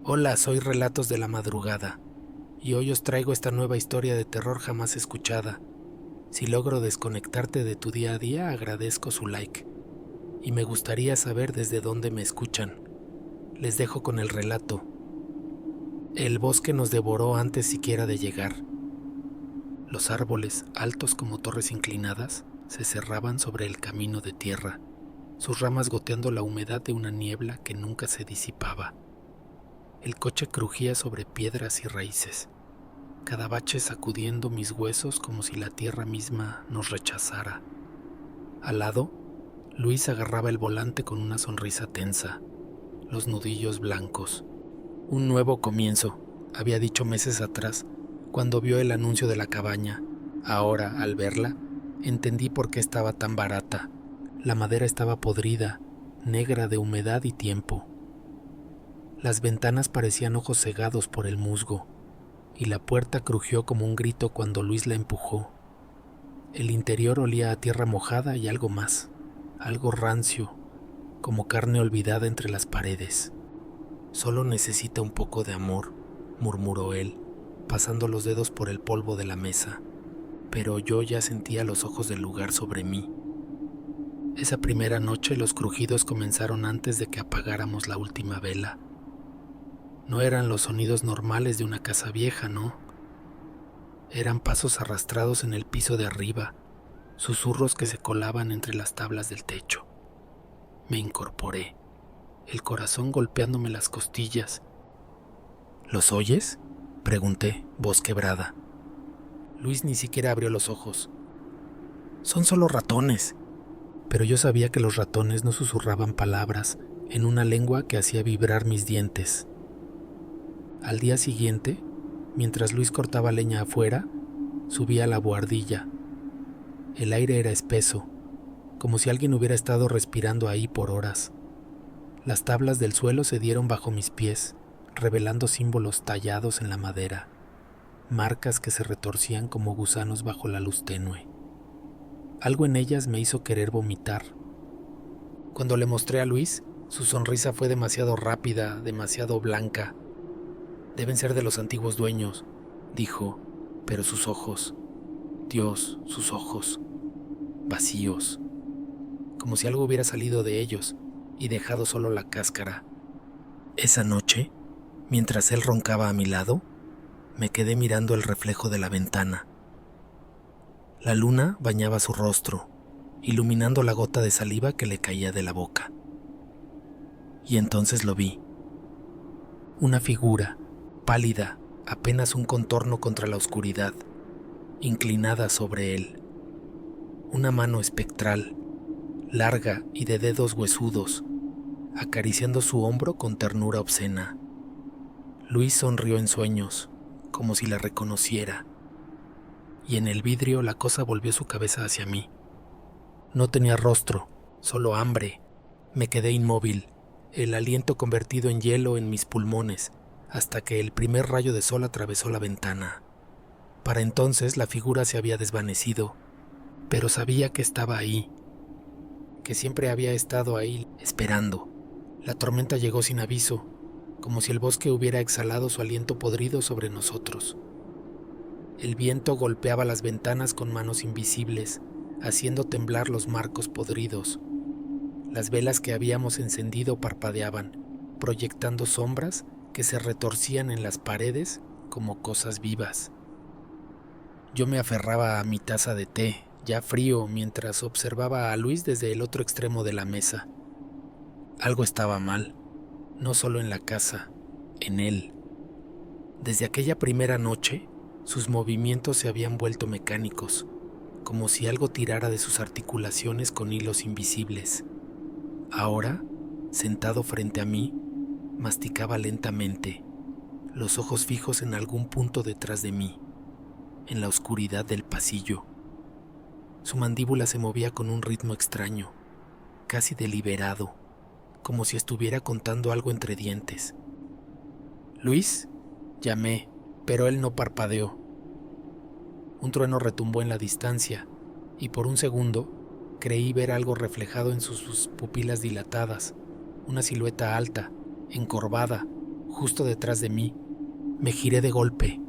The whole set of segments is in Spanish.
Hola, soy Relatos de la Madrugada, y hoy os traigo esta nueva historia de terror jamás escuchada. Si logro desconectarte de tu día a día, agradezco su like, y me gustaría saber desde dónde me escuchan. Les dejo con el relato. El bosque nos devoró antes siquiera de llegar. Los árboles, altos como torres inclinadas, se cerraban sobre el camino de tierra, sus ramas goteando la humedad de una niebla que nunca se disipaba. El coche crujía sobre piedras y raíces, cada bache sacudiendo mis huesos como si la tierra misma nos rechazara. Al lado, Luis agarraba el volante con una sonrisa tensa, los nudillos blancos. Un nuevo comienzo, había dicho meses atrás, cuando vio el anuncio de la cabaña. Ahora, al verla, entendí por qué estaba tan barata. La madera estaba podrida, negra de humedad y tiempo. Las ventanas parecían ojos cegados por el musgo, y la puerta crujió como un grito cuando Luis la empujó. El interior olía a tierra mojada y algo más, algo rancio, como carne olvidada entre las paredes. Solo necesita un poco de amor, murmuró él, pasando los dedos por el polvo de la mesa, pero yo ya sentía los ojos del lugar sobre mí. Esa primera noche los crujidos comenzaron antes de que apagáramos la última vela. No eran los sonidos normales de una casa vieja, ¿no? Eran pasos arrastrados en el piso de arriba, susurros que se colaban entre las tablas del techo. Me incorporé, el corazón golpeándome las costillas. ¿Los oyes?, pregunté, voz quebrada. Luis ni siquiera abrió los ojos. Son solo ratones. Pero yo sabía que los ratones no susurraban palabras en una lengua que hacía vibrar mis dientes. Al día siguiente, mientras Luis cortaba leña afuera, subí a la buhardilla. El aire era espeso, como si alguien hubiera estado respirando ahí por horas. Las tablas del suelo se dieron bajo mis pies, revelando símbolos tallados en la madera, marcas que se retorcían como gusanos bajo la luz tenue. Algo en ellas me hizo querer vomitar. Cuando le mostré a Luis, su sonrisa fue demasiado rápida, demasiado blanca. Deben ser de los antiguos dueños, dijo, pero sus ojos, Dios, sus ojos, vacíos, como si algo hubiera salido de ellos y dejado solo la cáscara. Esa noche, mientras él roncaba a mi lado, me quedé mirando el reflejo de la ventana. La luna bañaba su rostro, iluminando la gota de saliva que le caía de la boca. Y entonces lo vi. Una figura, pálida, apenas un contorno contra la oscuridad, inclinada sobre él. Una mano espectral, larga y de dedos huesudos, acariciando su hombro con ternura obscena. Luis sonrió en sueños, como si la reconociera, y en el vidrio la cosa volvió su cabeza hacia mí. No tenía rostro, solo hambre. Me quedé inmóvil, el aliento convertido en hielo en mis pulmones, hasta que el primer rayo de sol atravesó la ventana. Para entonces la figura se había desvanecido, pero sabía que estaba ahí, que siempre había estado ahí, esperando. La tormenta llegó sin aviso, como si el bosque hubiera exhalado su aliento podrido sobre nosotros. El viento golpeaba las ventanas con manos invisibles, haciendo temblar los marcos podridos. Las velas que habíamos encendido parpadeaban, proyectando sombras que se retorcían en las paredes como cosas vivas. Yo me aferraba a mi taza de té, ya frío, mientras observaba a Luis desde el otro extremo de la mesa. Algo estaba mal, no solo en la casa, en él. Desde aquella primera noche, sus movimientos se habían vuelto mecánicos, como si algo tirara de sus articulaciones con hilos invisibles. Ahora, sentado frente a mí, masticaba lentamente, los ojos fijos en algún punto detrás de mí, en la oscuridad del pasillo. Su mandíbula se movía con un ritmo extraño, casi deliberado, como si estuviera contando algo entre dientes. «¿Luis?», llamé, pero él no parpadeó. Un trueno retumbó en la distancia, y por un segundo creí ver algo reflejado en sus pupilas dilatadas, una silueta alta, encorvada, justo detrás de mí. Me giré de golpe.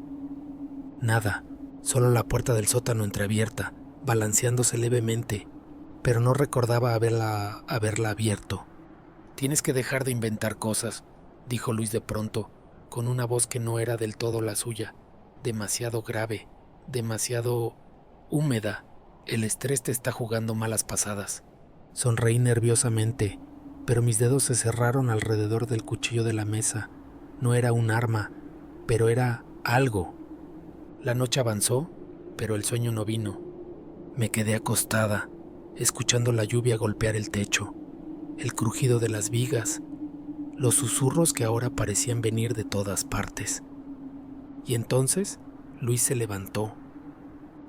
Nada, solo la puerta del sótano entreabierta, balanceándose levemente, pero no recordaba haberla abierto. «Tienes que dejar de inventar cosas», dijo Luis de pronto, con una voz que no era del todo la suya, demasiado grave, demasiado húmeda. «El estrés te está jugando malas pasadas». Sonreí nerviosamente, pero mis dedos se cerraron alrededor del cuchillo de la mesa. No era un arma, pero era algo. La noche avanzó, pero el sueño no vino. Me quedé acostada, escuchando la lluvia golpear el techo, el crujido de las vigas, los susurros que ahora parecían venir de todas partes. Y entonces Luis se levantó,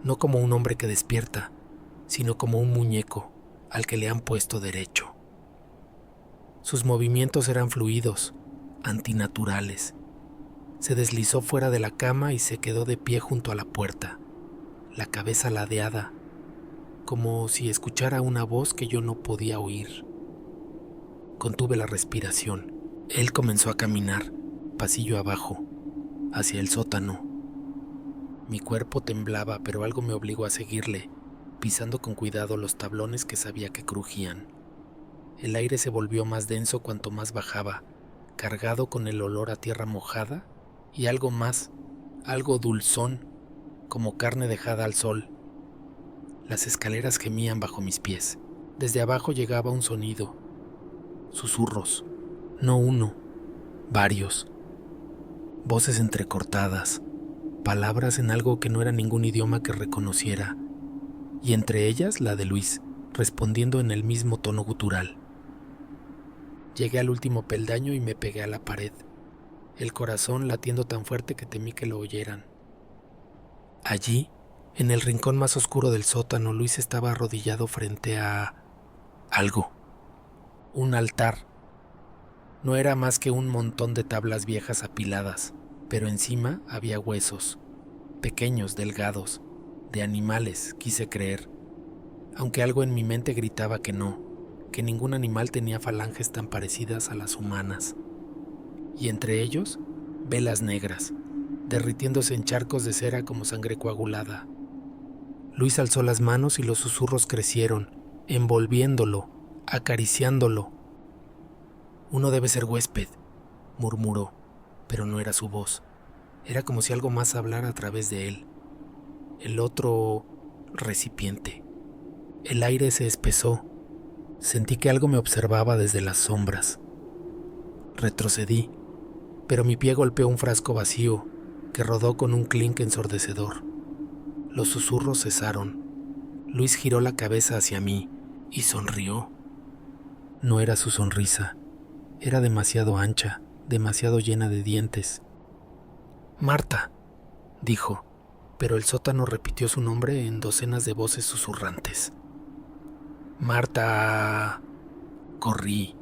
no como un hombre que despierta, sino como un muñeco al que le han puesto derecho. Sus movimientos eran fluidos, antinaturales. Se deslizó fuera de la cama y se quedó de pie junto a la puerta, la cabeza ladeada, como si escuchara una voz que yo no podía oír. Contuve la respiración. Él comenzó a caminar, pasillo abajo, hacia el sótano. Mi cuerpo temblaba, pero algo me obligó a seguirle, pisando con cuidado los tablones que sabía que crujían. El aire se volvió más denso cuanto más bajaba, cargado con el olor a tierra mojada y algo más, algo dulzón, como carne dejada al sol. Las escaleras gemían bajo mis pies. Desde abajo llegaba un sonido. Susurros. No uno, varios. Voces entrecortadas. Palabras en algo que no era ningún idioma que reconociera. Y entre ellas la de Luis, respondiendo en el mismo tono gutural. Llegué al último peldaño y me pegué a la pared, el corazón latiendo tan fuerte que temí que lo oyeran. Allí, en el rincón más oscuro del sótano, Luis estaba arrodillado frente a algo. Un altar. No era más que un montón de tablas viejas apiladas, pero encima había huesos, pequeños, delgados, de animales, quise creer, aunque algo en mi mente gritaba que no, que ningún animal tenía falanges tan parecidas a las humanas. Y entre ellos, velas negras, derritiéndose en charcos de cera como sangre coagulada. Luis alzó las manos y los susurros crecieron, envolviéndolo, acariciándolo. «Uno debe ser huésped», murmuró, pero no era su voz. Era como si algo más hablara a través de él. El otro recipiente. El aire se espesó. Sentí que algo me observaba desde las sombras. Retrocedí, pero mi pie golpeó un frasco vacío que rodó con un clink ensordecedor. Los susurros cesaron. Luis giró la cabeza hacia mí y sonrió. No era su sonrisa. Era demasiado ancha, demasiado llena de dientes. «Marta», dijo, pero el sótano repitió su nombre en docenas de voces susurrantes. «Marta». Corrí.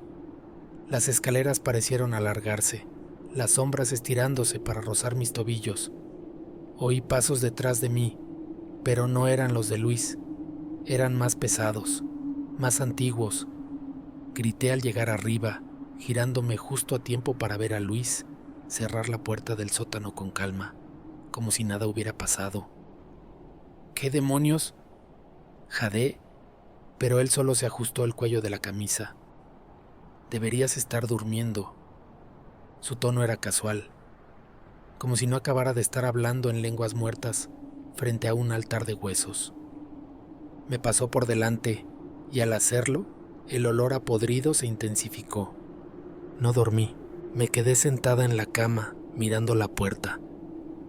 Las escaleras parecieron alargarse, las sombras estirándose para rozar mis tobillos. Oí pasos detrás de mí, pero no eran los de Luis. Eran más pesados, más antiguos. Grité al llegar arriba, girándome justo a tiempo para ver a Luis cerrar la puerta del sótano con calma, como si nada hubiera pasado. «¿Qué demonios?», jadeé, pero él solo se ajustó el cuello de la camisa. «Deberías estar durmiendo». Su tono era casual, como si no acabara de estar hablando en lenguas muertas frente a un altar de huesos. Me pasó por delante y al hacerlo, el olor a podrido se intensificó. No dormí, me quedé sentada en la cama mirando la puerta,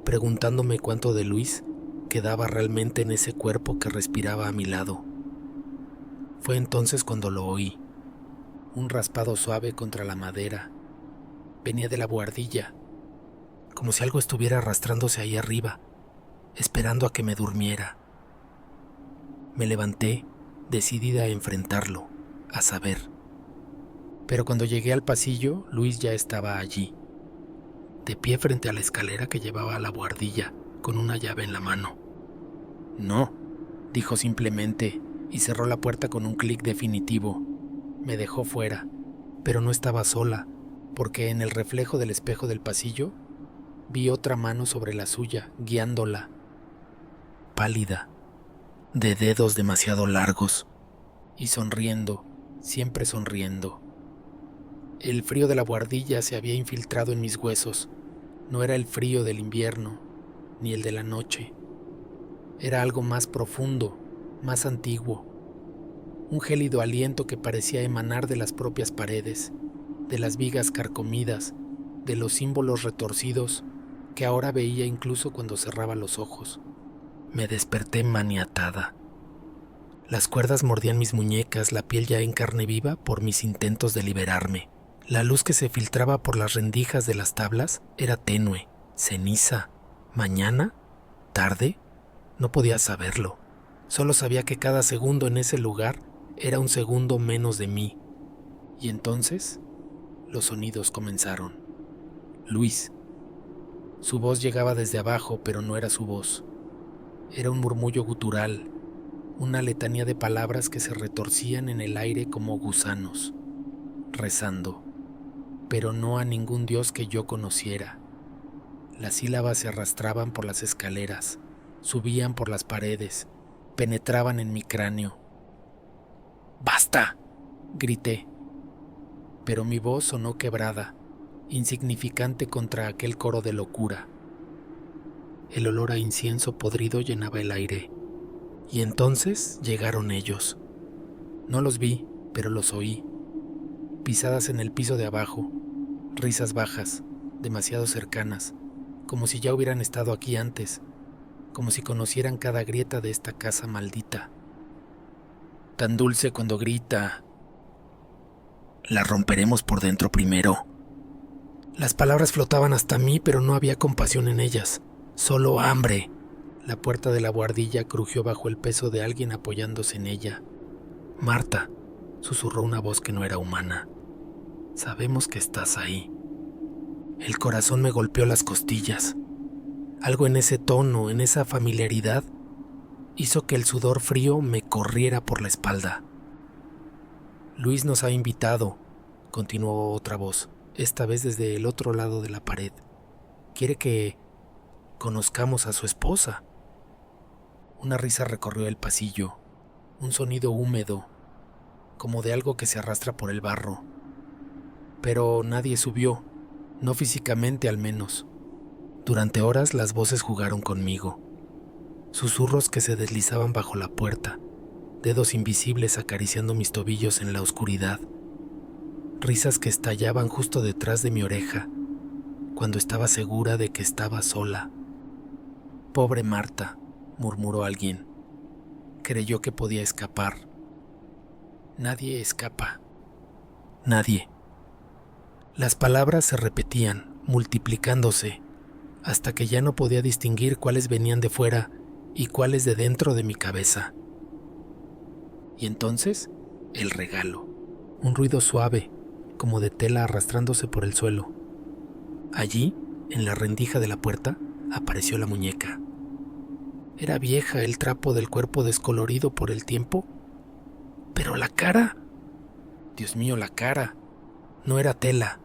preguntándome cuánto de Luis quedaba realmente en ese cuerpo que respiraba a mi lado. Fue entonces cuando lo oí, un raspado suave contra la madera. Venía de la buhardilla, como si algo estuviera arrastrándose ahí arriba, esperando a que me durmiera. Me levanté, decidida a enfrentarlo, a saber. Pero cuando llegué al pasillo, Luis ya estaba allí, de pie frente a la escalera que llevaba a la buhardilla, con una llave en la mano. «No», dijo simplemente, y cerró la puerta con un clic definitivo. Me dejó fuera, pero no estaba sola. porque en el reflejo del espejo del pasillo vi otra mano sobre la suya, guiándola, pálida, de dedos demasiado largos, y sonriendo, siempre sonriendo. El frío de la buhardilla se había infiltrado en mis huesos. No era el frío del invierno, ni el de la noche. Era algo más profundo, más antiguo. Un gélido aliento que parecía emanar de las propias paredes, de las vigas carcomidas, de los símbolos retorcidos que ahora veía incluso cuando cerraba los ojos. Me desperté maniatada. Las cuerdas mordían mis muñecas, la piel ya en carne viva por mis intentos de liberarme. La luz que se filtraba por las rendijas de las tablas era tenue, ceniza. ¿Mañana? ¿Tarde? No podía saberlo. Solo sabía que cada segundo en ese lugar era un segundo menos de mí. Y entonces, los sonidos comenzaron. Luis. Su voz llegaba desde abajo, pero no era su voz. Era un murmullo gutural, una letanía de palabras que se retorcían en el aire como gusanos, rezando, pero no a ningún dios que yo conociera. Las sílabas se arrastraban por las escaleras, subían por las paredes, penetraban en mi cráneo. ¡Basta!, grité, pero mi voz sonó quebrada, insignificante contra aquel coro de locura. El olor a incienso podrido llenaba el aire, y entonces llegaron ellos. No los vi, pero los oí. Pisadas en el piso de abajo, risas bajas, demasiado cercanas, como si ya hubieran estado aquí antes, como si conocieran cada grieta de esta casa maldita. Tan dulce cuando grita: «La romperemos por dentro primero». Las palabras flotaban hasta mí, pero no había compasión en ellas, solo hambre. La puerta de la buhardilla crujió bajo el peso de alguien apoyándose en ella. «Marta», susurró una voz que no era humana. «Sabemos que estás ahí». El corazón me golpeó las costillas. Algo en ese tono, en esa familiaridad, hizo que el sudor frío me corriera por la espalda. «Luis nos ha invitado», continuó otra voz, esta vez desde el otro lado de la pared. «Quiere que conozcamos a su esposa». Una risa recorrió el pasillo, un sonido húmedo, como de algo que se arrastra por el barro. Pero nadie subió, no físicamente al menos. Durante horas las voces jugaron conmigo. Susurros que se deslizaban bajo la puerta, dedos invisibles acariciando mis tobillos en la oscuridad. Risas que estallaban justo detrás de mi oreja, cuando estaba segura de que estaba sola. «Pobre Marta», murmuró alguien. Creyó que podía escapar. Nadie escapa. Nadie. Las palabras se repetían, multiplicándose, hasta que ya no podía distinguir cuáles venían de fuera y cuáles de dentro de mi cabeza. Y entonces, el regalo. Un ruido suave, como de tela arrastrándose por el suelo. Allí, en la rendija de la puerta, apareció la muñeca. Era vieja, el trapo del cuerpo descolorido por el tiempo. Pero la cara... Dios mío, la cara. No era tela,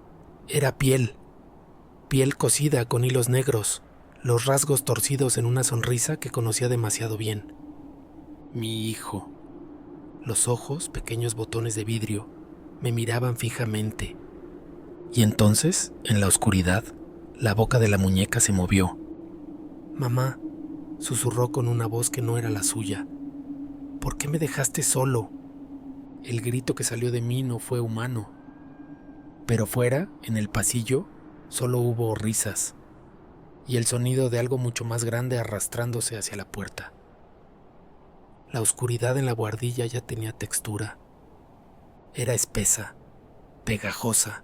era piel. Piel cosida con hilos negros, los rasgos torcidos en una sonrisa que conocía demasiado bien. Mi hijo. Los ojos, pequeños botones de vidrio, me miraban fijamente. Y entonces, en la oscuridad, la boca de la muñeca se movió. «Mamá», susurró con una voz que no era la suya. «¿Por qué me dejaste solo?» El grito que salió de mí no fue humano. Pero fuera, en el pasillo, solo hubo risas y el sonido de algo mucho más grande arrastrándose hacia la puerta. La oscuridad en la buhardilla ya tenía textura. Era espesa, pegajosa,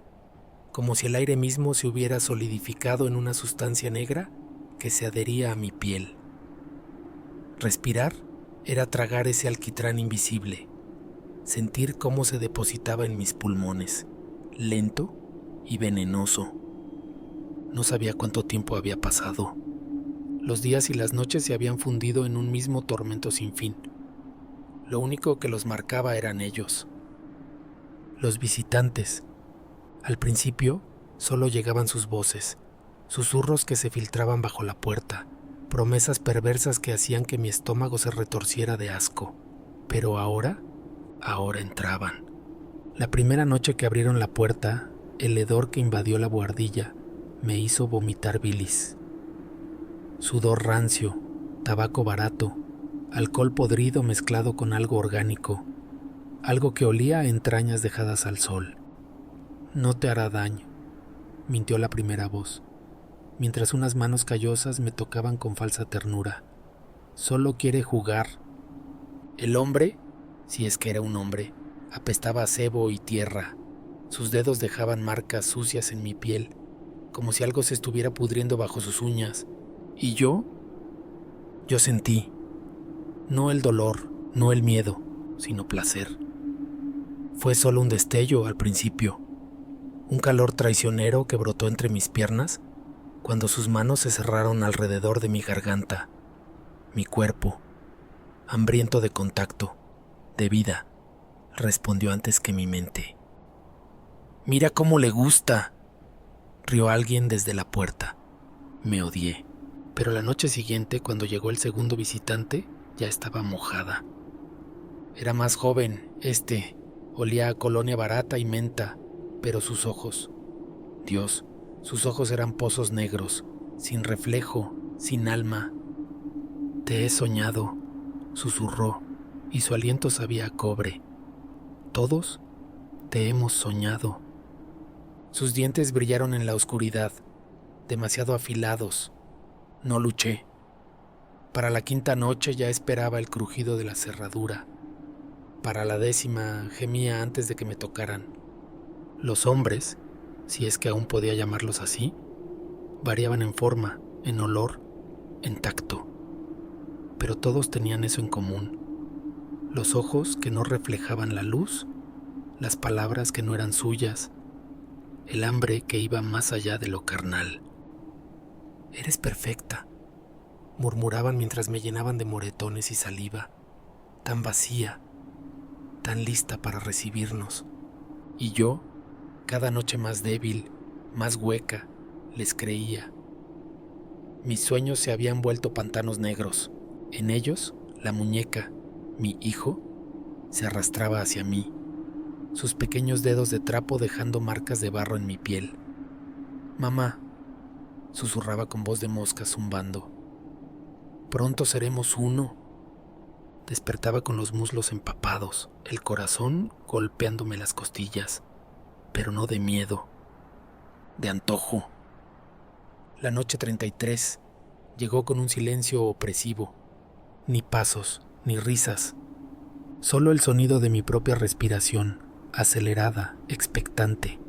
como si el aire mismo se hubiera solidificado en una sustancia negra que se adhería a mi piel. Respirar era tragar ese alquitrán invisible, sentir cómo se depositaba en mis pulmones, lento y venenoso. No sabía cuánto tiempo había pasado. Los días y las noches se habían fundido en un mismo tormento sin fin. Lo único que los marcaba eran ellos. Los visitantes, Al principio, solo llegaban sus voces, susurros que se filtraban bajo la puerta, promesas perversas que hacían que mi estómago se retorciera de asco. Pero ahora entraban. La primera noche que abrieron la puerta, el hedor que invadió la buhardilla me hizo vomitar bilis. Sudor rancio, tabaco barato, alcohol podrido mezclado con algo orgánico, algo que olía a entrañas dejadas al sol. No te hará daño, mintió la primera voz, mientras unas manos callosas me tocaban con falsa ternura. Solo quiere jugar. El hombre, si es que era un hombre, apestaba a sebo y tierra. Sus dedos dejaban marcas sucias en mi piel, como si algo se estuviera pudriendo bajo sus uñas. Y yo sentí, no el dolor, no el miedo, sino placer. Fue solo un destello al principio, un calor traicionero que brotó entre mis piernas cuando sus manos se cerraron alrededor de mi garganta, mi cuerpo, hambriento de contacto, de vida, respondió antes que mi mente. «Mira cómo le gusta», rió alguien desde la puerta. Me odié, pero la noche siguiente, cuando llegó el segundo visitante, ya estaba mojada. Era más joven, olía a colonia barata y menta, pero sus ojos, Dios, sus ojos eran pozos negros, sin reflejo, sin alma. «Te he soñado», susurró, y su aliento sabía a cobre. «Todos te hemos soñado». Sus dientes brillaron en la oscuridad, demasiado afilados. No luché. Para la quinta noche ya esperaba el crujido de la cerradura. Para la 10ª gemía antes de que me tocaran. Los hombres, si es que aún podía llamarlos así, variaban en forma, en olor, en tacto. Pero todos tenían eso en común: los ojos que no reflejaban la luz, las palabras que no eran suyas, el hambre que iba más allá de lo carnal. «Eres perfecta», murmuraban mientras me llenaban de moretones y saliva, tan vacía, tan lista para recibirnos. Y yo, cada noche más débil, más hueca, les creía. Mis sueños se habían vuelto pantanos negros. En ellos, la muñeca, mi hijo, se arrastraba hacia mí, sus pequeños dedos de trapo dejando marcas de barro en mi piel. «Mamá», susurraba con voz de mosca zumbando. «Pronto seremos uno». Despertaba con los muslos empapados, el corazón golpeándome las costillas, pero no de miedo, de antojo. La noche 33 llegó con un silencio opresivo. Ni pasos, ni risas, solo el sonido de mi propia respiración, acelerada, expectante.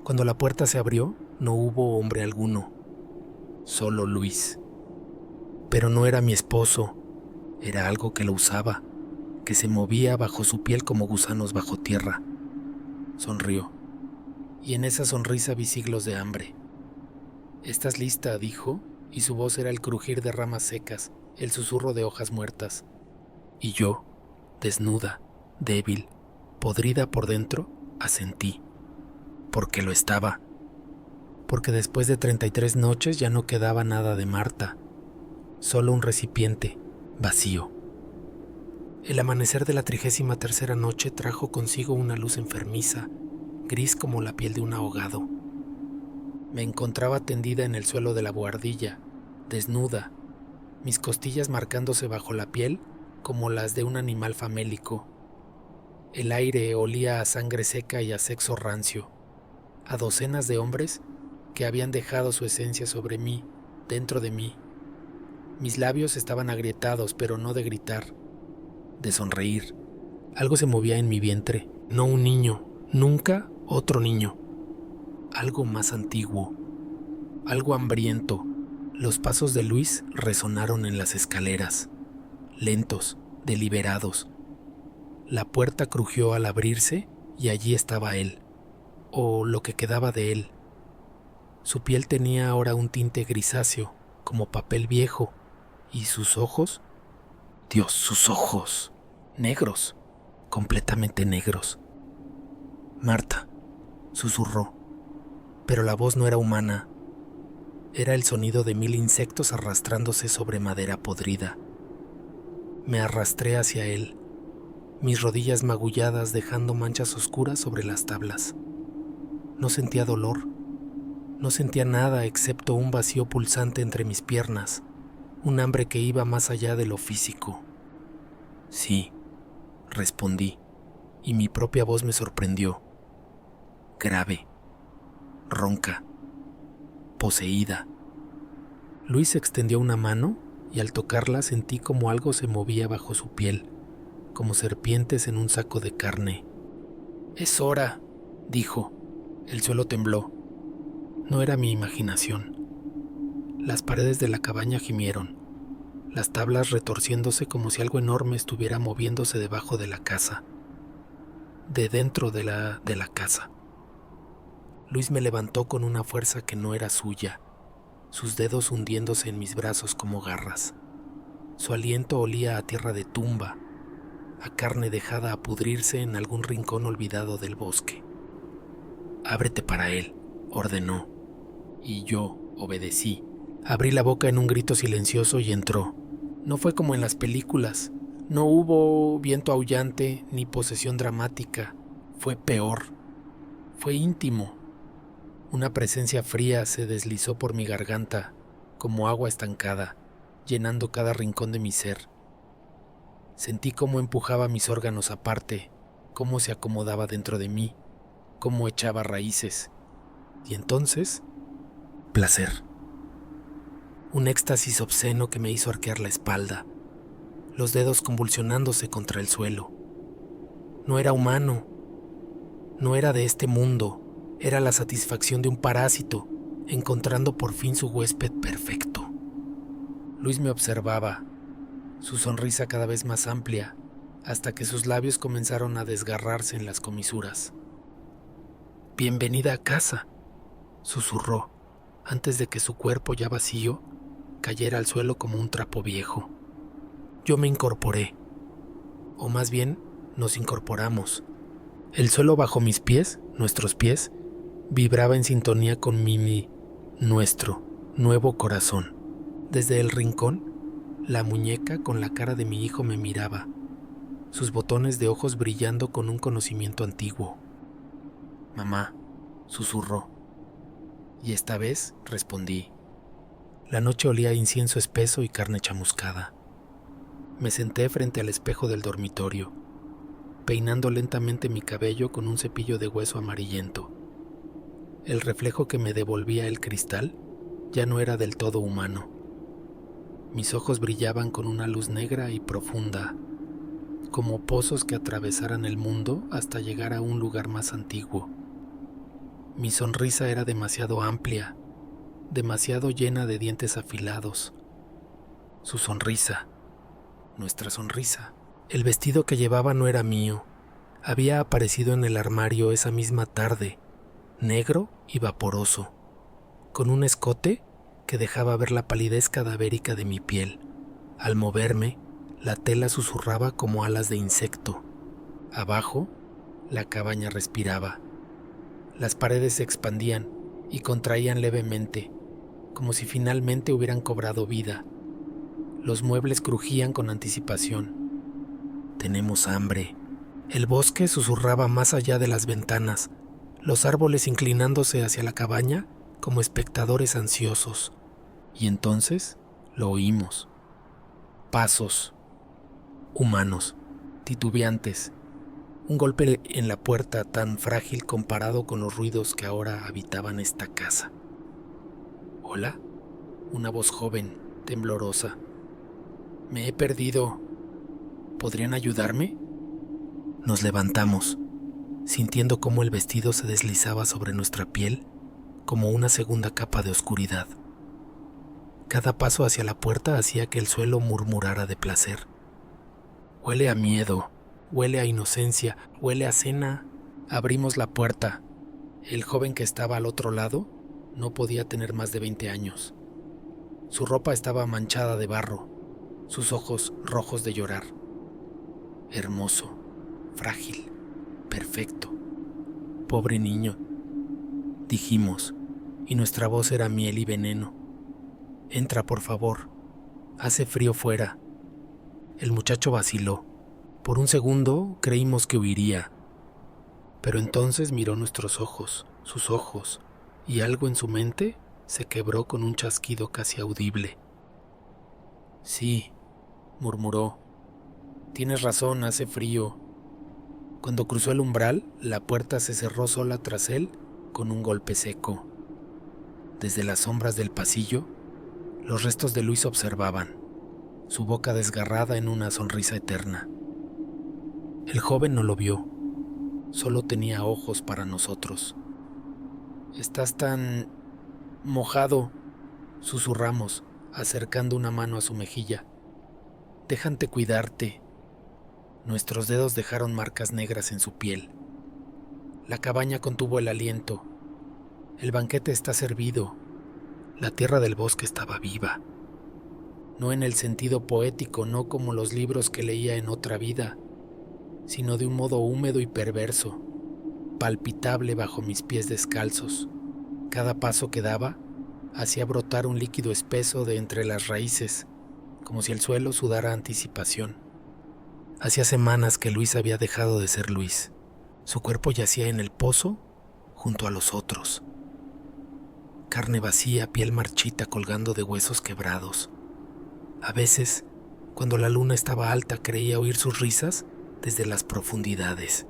Cuando la puerta se abrió, no hubo hombre alguno, solo Luis. Pero no era mi esposo, era algo que lo usaba, que se movía bajo su piel como gusanos bajo tierra. Sonrió, y en esa sonrisa vi siglos de hambre. «¿Estás lista?», dijo, y su voz era el crujir de ramas secas, el susurro de hojas muertas. Y yo, desnuda, débil, podrida por dentro, asentí, porque lo estaba. Porque después de 33 noches ya no quedaba nada de Marta, solo un recipiente, vacío. El amanecer de la 33ª noche trajo consigo una luz enfermiza, gris como la piel de un ahogado. Me encontraba tendida en el suelo de la buhardilla, desnuda, mis costillas marcándose bajo la piel como las de un animal famélico. El aire olía a sangre seca y a sexo rancio, a docenas de hombres que habían dejado su esencia sobre mí, dentro de mí. Mis labios estaban agrietados, pero no de gritar, de sonreír. Algo se movía en mi vientre, no un niño, nunca otro niño. Algo más antiguo, algo hambriento. Los pasos de Luis resonaron en las escaleras, lentos, deliberados. La puerta crujió al abrirse y allí estaba él, o lo que quedaba de él. Su piel tenía ahora un tinte grisáceo, como papel viejo, y sus ojos, Dios, sus ojos, negros, completamente negros. «Marta», susurró, pero la voz no era humana. Era el sonido de 1000 insectos arrastrándose sobre madera podrida. Me arrastré hacia él, mis rodillas magulladas dejando manchas oscuras sobre las tablas. No sentía dolor, no sentía nada excepto un vacío pulsante entre mis piernas, un hambre que iba más allá de lo físico. Sí, respondí, y mi propia voz me sorprendió. Grave, ronca, poseída. Luis extendió una mano y al tocarla sentí como algo se movía bajo su piel, como serpientes en un saco de carne. «Es hora», dijo. El suelo tembló. No era mi imaginación. Las paredes de la cabaña gimieron, las tablas retorciéndose como si algo enorme estuviera moviéndose debajo de la casa, de dentro de la casa. Luis me levantó con una fuerza que no era suya, sus dedos hundiéndose en mis brazos como garras. Su aliento olía a tierra de tumba, a carne dejada a pudrirse en algún rincón olvidado del bosque. «Ábrete para él», ordenó, y yo obedecí. Abrí la boca en un grito silencioso y entró. No fue como en las películas. No hubo viento aullante ni posesión dramática. Fue peor. Fue íntimo. Una presencia fría se deslizó por mi garganta, como agua estancada, llenando cada rincón de mi ser. Sentí cómo empujaba mis órganos aparte, cómo se acomodaba dentro de mí, cómo echaba raíces. Y entonces, placer. Un éxtasis obsceno que me hizo arquear la espalda, los dedos convulsionándose contra el suelo. No era humano, no era de este mundo, era la satisfacción de un parásito, encontrando por fin su huésped perfecto. Luis me observaba, su sonrisa cada vez más amplia, hasta que sus labios comenzaron a desgarrarse en las comisuras. «Bienvenida a casa», susurró, antes de que su cuerpo ya vacío cayera al suelo como un trapo viejo. Yo me incorporé, o más bien nos incorporamos. El suelo bajo mis pies, nuestros pies, vibraba en sintonía con nuestro nuevo corazón. Desde el rincón, la muñeca con la cara de mi hijo me miraba, sus botones de ojos brillando con un conocimiento antiguo. «Mamá», susurró. Y esta vez respondí. La noche olía a incienso espeso y carne chamuscada. Me senté frente al espejo del dormitorio, peinando lentamente mi cabello con un cepillo de hueso amarillento. El reflejo que me devolvía el cristal ya no era del todo humano. Mis ojos brillaban con una luz negra y profunda, como pozos que atravesaran el mundo hasta llegar a un lugar más antiguo. Mi sonrisa era demasiado amplia, demasiado llena de dientes afilados. Su sonrisa, nuestra sonrisa. El vestido que llevaba no era mío. Había aparecido en el armario esa misma tarde, negro y vaporoso, con un escote que dejaba ver la palidez cadavérica de mi piel. Al moverme, la tela susurraba como alas de insecto. Abajo, la cabaña respiraba. Las paredes se expandían y contraían levemente, como si finalmente hubieran cobrado vida. Los muebles crujían con anticipación. «Tenemos hambre». El bosque susurraba más allá de las ventanas, los árboles inclinándose hacia la cabaña como espectadores ansiosos. Y entonces lo oímos. Pasos humanos, titubeantes. Un golpe en la puerta tan frágil comparado con los ruidos que ahora habitaban esta casa. «¿Hola?», una voz joven, temblorosa. «Me he perdido. ¿Podrían ayudarme?». Nos levantamos, sintiendo cómo el vestido se deslizaba sobre nuestra piel como una segunda capa de oscuridad. Cada paso hacia la puerta hacía que el suelo murmurara de placer. «Huele a miedo, huele a inocencia, huele a cena». Abrimos la puerta. El joven que estaba al otro lado no podía tener más de 20 años. Su ropa estaba manchada de barro, sus ojos rojos de llorar. Hermoso, frágil, perfecto. Pobre niño, dijimos, y nuestra voz era miel y veneno. Entra, por favor. Hace frío fuera. El muchacho vaciló. Por un segundo creímos que huiría, pero entonces miró nuestros ojos, sus ojos, y algo en su mente se quebró con un chasquido casi audible. Sí, murmuró. Tienes razón, hace frío. Cuando cruzó el umbral, la puerta se cerró sola tras él con un golpe seco. Desde las sombras del pasillo, los restos de Luis observaban, su boca desgarrada en una sonrisa eterna. El joven no lo vio, solo tenía ojos para nosotros. Estás tan mojado, susurramos, acercando una mano a su mejilla. Déjate cuidarte. Nuestros dedos dejaron marcas negras en su piel. La cabaña contuvo el aliento. El banquete está servido. La tierra del bosque estaba viva. No en el sentido poético, no como los libros que leía en otra vida, sino de un modo húmedo y perverso, palpitable bajo mis pies descalzos. Cada paso que daba hacía brotar un líquido espeso de entre las raíces, como si el suelo sudara anticipación. Hacía semanas que Luis había dejado de ser Luis. Su cuerpo yacía en el pozo junto a los otros. Carne vacía, piel marchita colgando de huesos quebrados. A veces, cuando la luna estaba alta, creía oír sus risas desde las profundidades.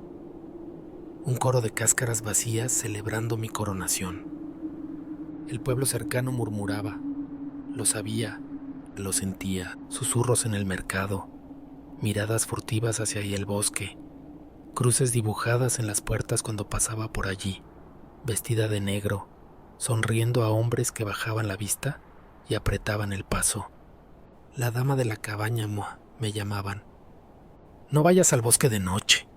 Un coro de cáscaras vacías celebrando mi coronación. El pueblo cercano murmuraba. Lo sabía, lo sentía. Susurros en el mercado, miradas furtivas hacia el bosque, cruces dibujadas en las puertas cuando pasaba por allí, vestida de negro, sonriendo a hombres que bajaban la vista y apretaban el paso. La dama de la cabaña me llamaban. No vayas al bosque de noche,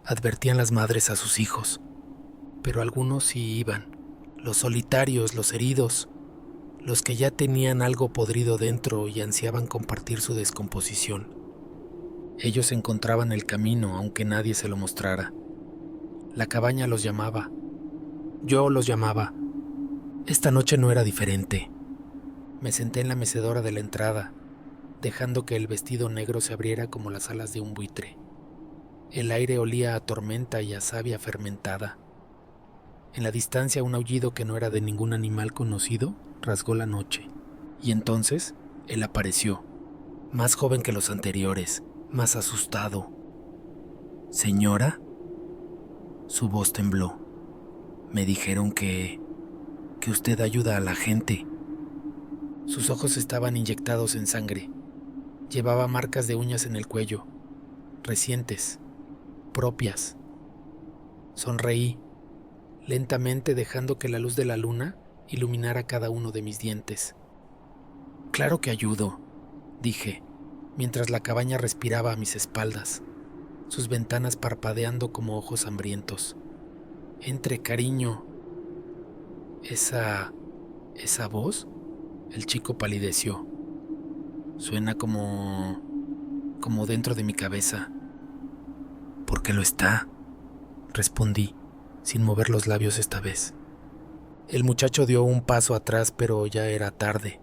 advertían las madres a sus hijos, pero algunos sí iban, los solitarios, los heridos, los que ya tenían algo podrido dentro y ansiaban compartir su descomposición. Ellos encontraban el camino aunque nadie se lo mostrara. La cabaña los llamaba. Yo los llamaba. Esta noche no era diferente. Me senté en la mecedora de la entrada, dejando que el vestido negro se abriera como las alas de un buitre. El aire olía a tormenta y a savia fermentada. En la distancia un aullido que no era de ningún animal conocido rasgó la noche. Y entonces él apareció, más joven que los anteriores, más asustado. ¿Señora? Su voz tembló. Me dijeron que usted ayuda a la gente. Sus ojos estaban inyectados en sangre. Llevaba marcas de uñas en el cuello, recientes, propias. Sonreí, lentamente dejando que la luz de la luna iluminara cada uno de mis dientes. Claro que ayudo, dije, mientras la cabaña respiraba a mis espaldas, sus ventanas parpadeando como ojos hambrientos. Entre, cariño. ¿Esa voz? El chico palideció. Suena como dentro de mi cabeza. ¿Por qué lo está? Respondí, sin mover los labios esta vez. El muchacho dio un paso atrás, pero ya era tarde.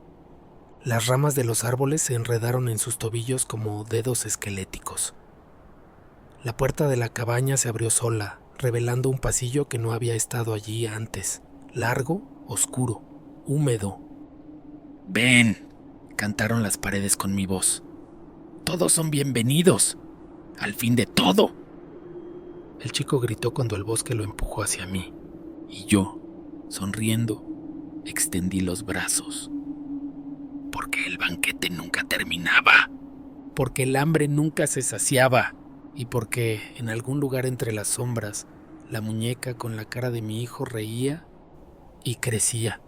Las ramas de los árboles se enredaron en sus tobillos como dedos esqueléticos. La puerta de la cabaña se abrió sola, revelando un pasillo que no había estado allí antes. Largo, oscuro, húmedo. «Ven», cantaron las paredes con mi voz. «Todos son bienvenidos. Al fin de todo». El chico gritó cuando el bosque lo empujó hacia mí. Y yo, sonriendo, extendí los brazos. Porque el banquete nunca terminaba. Porque el hambre nunca se saciaba. Y porque, en algún lugar entre las sombras, la muñeca con la cara de mi hijo reía y crecía.